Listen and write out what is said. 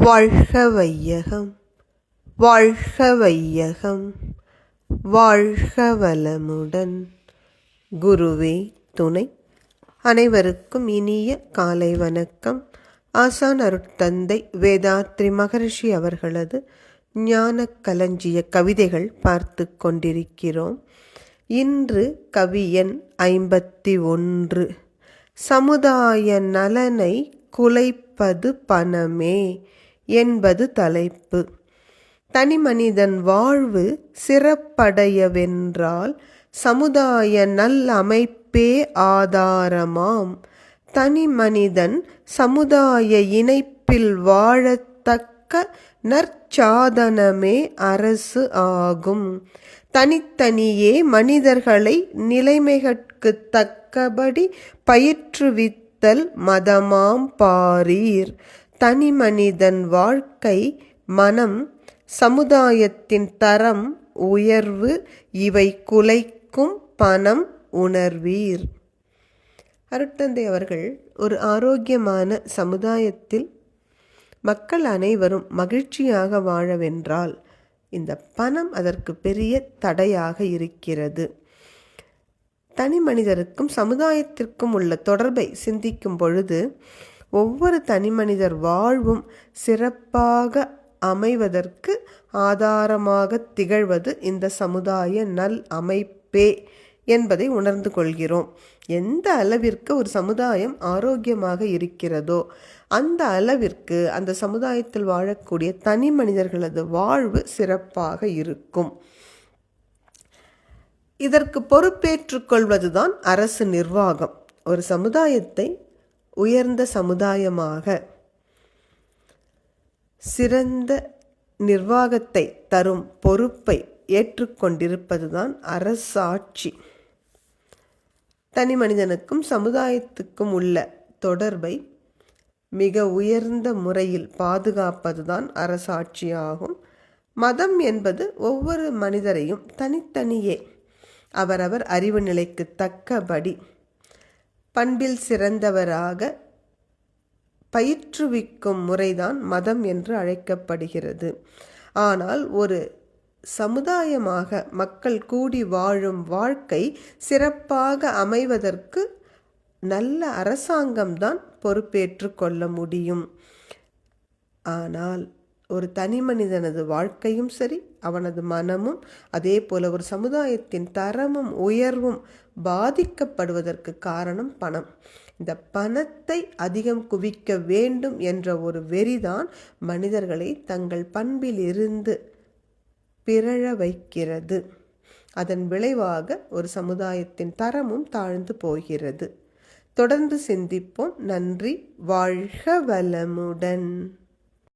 வாழ்க வையகம், வாழ்க வையகம், வாழ்க வளமுடன். குருவே துணை. அனைவருக்கும் இனிய காலை வணக்கம். ஆசான் அருட்தந்தை வேதாத்ரி மகரிஷி அவர்களது ஞான களஞ்சிய கவிதைகள் பார்த்து கொண்டிருக்கிறோம். இன்று கவி எண் 51. சமுதாய நலனை குலைப்பது பணமே என்பது தலைப்பு. தனிமனிதன் வாழ்வு சிறப்படையவென்றால் சமுதாய நல்லமைப்பே ஆதாரமாம். தனிமனிதன் சமுதாய இணைப்பில் வாழத்தக்க நற்சாதனமே அரசு ஆகும். தனித்தனியே மனிதர்களை நிலைமைகட்கு தக்கபடி பயிற்றுவித்தல் மதமாம் பாரீர். தனிமனிதன் வாழ்க்கை, மனம், சமுதாயத்தின் தரம், உயர்வு இவை குலைக்கும் பணம் உணர்வீர். அருட்தந்தை அவர்கள் ஒரு ஆரோக்கியமான சமுதாயத்தில் மக்கள் அனைவரும் மகிழ்ச்சியாக வாழவென்றால் இந்த பணம் அதற்கு பெரிய தடையாக இருக்கிறது. தனி மனிதருக்கும் சமுதாயத்திற்கும் உள்ள தொடர்பை சிந்திக்கும் பொழுது ஒவ்வொரு தனி மனிதர் வாழ்வும் சிறப்பாக அமைவதற்கு ஆதாரமாக திகழ்வது இந்த சமுதாய நல் அமைப்பே என்பதை உணர்ந்து கொள்கிறோம். எந்த அளவிற்கு ஒரு சமுதாயம் ஆரோக்கியமாக இருக்கிறதோ அந்த அளவிற்கு அந்த சமுதாயத்தில் வாழக்கூடிய தனி மனிதர்களது வாழ்வு சிறப்பாக இருக்கும். இதற்கு பொறுப்பேற்றுக் கொள்வதுதான் அரசு நிர்வாகம். ஒரு சமுதாயத்தை உயர்ந்த சமுதாயமாக, சிறந்த நிர்வாகத்தை தரும் பொறுப்பை ஏற்றுக்கொண்டிருப்பதுதான் அரசாட்சி. தனி மனிதனுக்கும் சமுதாயத்துக்கும் உள்ள தொடர்பை மிக உயர்ந்த முறையில் பாதுகாப்பதுதான் அரசாட்சியாகும். மதம் என்பது ஒவ்வொரு மனிதரையும் தனித்தனியே அவரவர் அறிவு நிலைக்கு தக்கபடி பண்பில் சிறந்தவராக பயிற்றுவிக்கும் முறைதான் மதம் என்று அழைக்கப்படுகிறது. ஆனால் ஒரு சமுதாயமாக மக்கள் கூடி வாழும் வாழ்க்கை சிறப்பாக அமைவதற்கு நல்ல அரசாங்கம்தான் பொறுப்பேற்று கொள்ள முடியும். ஆனால் ஒரு தனி மனிதனது வாழ்க்கையும் சரி, அவனது மனமும், அதே போல ஒரு சமுதாயத்தின் தரமும் உயர்வும் பாதிக்கப்படுவதற்கு காரணம் பணம். இந்த பணத்தை அதிகம் குவிக்க வேண்டும் என்ற ஒரு வெறிதான் மனிதர்களை தங்கள் பண்பில் இருந்து பிறழ வைக்கிறது. அதன் விளைவாக ஒரு சமுதாயத்தின் தரமும் தாழ்ந்து போகிறது. தொடர்ந்து சிந்திப்போம். நன்றி. வாழ்க வளமுடன்.